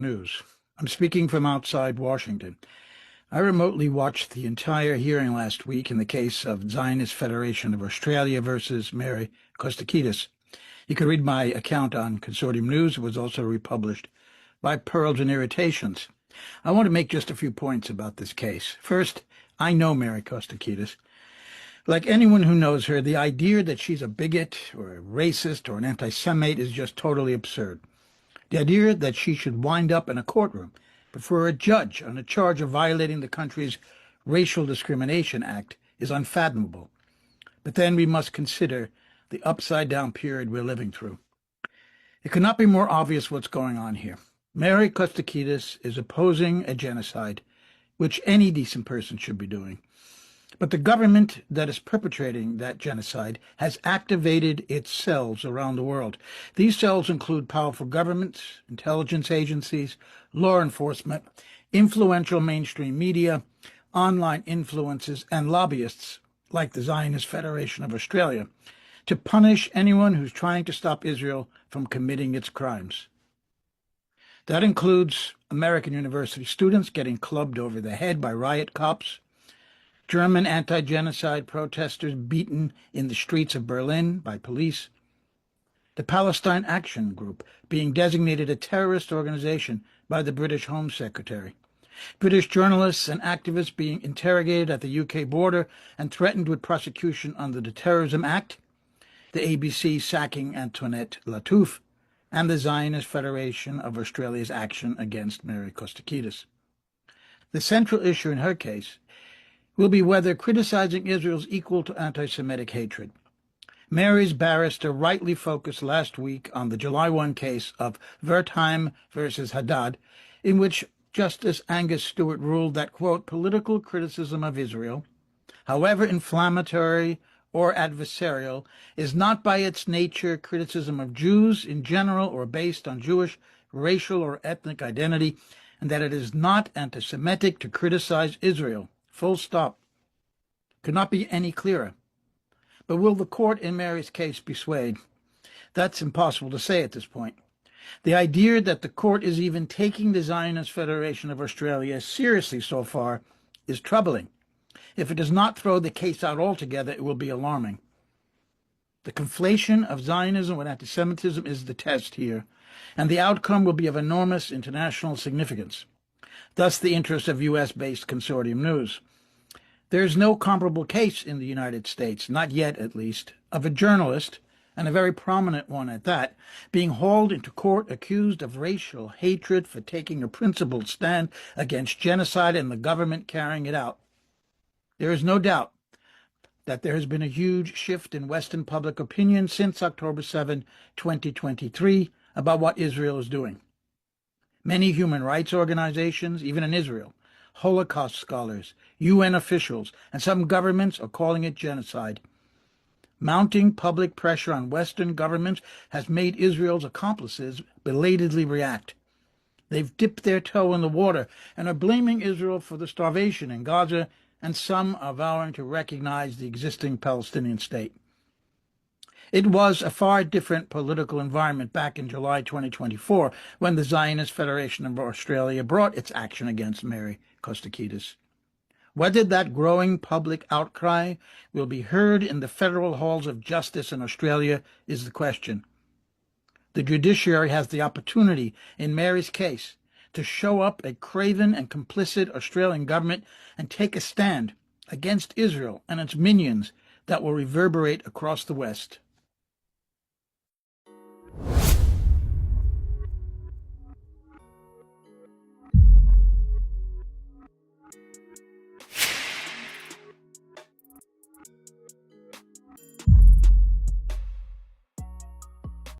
News. I'm speaking from outside Washington. I remotely watched the entire hearing last week in the case of Zionist Federation of Australia versus Mary Kostakidis. You can read my account on Consortium News. It was also republished by Pearls and Irritations. I want to make just a few points about this case. First, I know Mary Kostakidis. Like anyone who knows her, the idea that she's a bigot or a racist or an anti-Semite is just totally absurd. The idea that she should wind up in a courtroom before a judge on a charge of violating the country's Racial Discrimination Act is unfathomable. But then we must consider the upside-down period we're living through. It could not be more obvious what's going on here. Mary Kostakidis is opposing a genocide, which any decent person should be doing. But the government that is perpetrating that genocide has activated its cells around the world. These cells include powerful governments, intelligence agencies, law enforcement, influential mainstream media, online influencers, and lobbyists like the Zionist Federation of Australia to punish anyone who's trying to stop Israel from committing its crimes. That includes American university students getting clubbed over the head by riot cops, German anti-genocide protesters beaten in the streets of Berlin by police, the Palestine Action Group being designated a terrorist organization by the British Home Secretary, British journalists and activists being interrogated at the UK border and threatened with prosecution under the Terrorism Act, the ABC sacking Antoinette Lattouf, and the Zionist Federation of Australia's action against Mary Kostakidis. The central issue in her case will be whether criticizing Israel is equal to anti-Semitic hatred. Mary's barrister rightly focused last week on the July 1 case of Wertheim versus Haddad, in which Justice Angus Stewart ruled that, quote, political criticism of Israel, however inflammatory or adversarial, is not by its nature criticism of Jews in general or based on Jewish racial or ethnic identity, and that it is not anti-Semitic to criticize Israel. Full stop. Could not be any clearer. But will the court in Mary's case be swayed? That's impossible to say at this point. The idea that the court is even taking the Zionist Federation of Australia seriously so far is troubling. If it does not throw the case out altogether, it will be alarming. The conflation of Zionism with anti-Semitism is the test here, and the outcome will be of enormous international significance. Thus the interest of U.S.-based Consortium News. There is no comparable case in the United States, not yet at least, of a journalist, and a very prominent one at that, being hauled into court accused of racial hatred for taking a principled stand against genocide and the government carrying it out. There is no doubt that there has been a huge shift in Western public opinion since October 7, 2023, about what Israel is doing. Many human rights organizations, even in Israel, Holocaust scholars, UN officials, and some governments are calling it genocide. Mounting public pressure on Western governments has made Israel's accomplices belatedly react. They've dipped their toe in the water and are blaming Israel for the starvation in Gaza, and some are vowing to recognize the existing Palestinian state. It was a far different political environment back in July 2024 when the Zionist Federation of Australia brought its action against Mary Kostakidis. Whether that growing public outcry will be heard in the federal halls of justice in Australia is the question. The judiciary has the opportunity in Mary's case to show up a craven and complicit Australian government and take a stand against Israel and its minions that will reverberate across the West.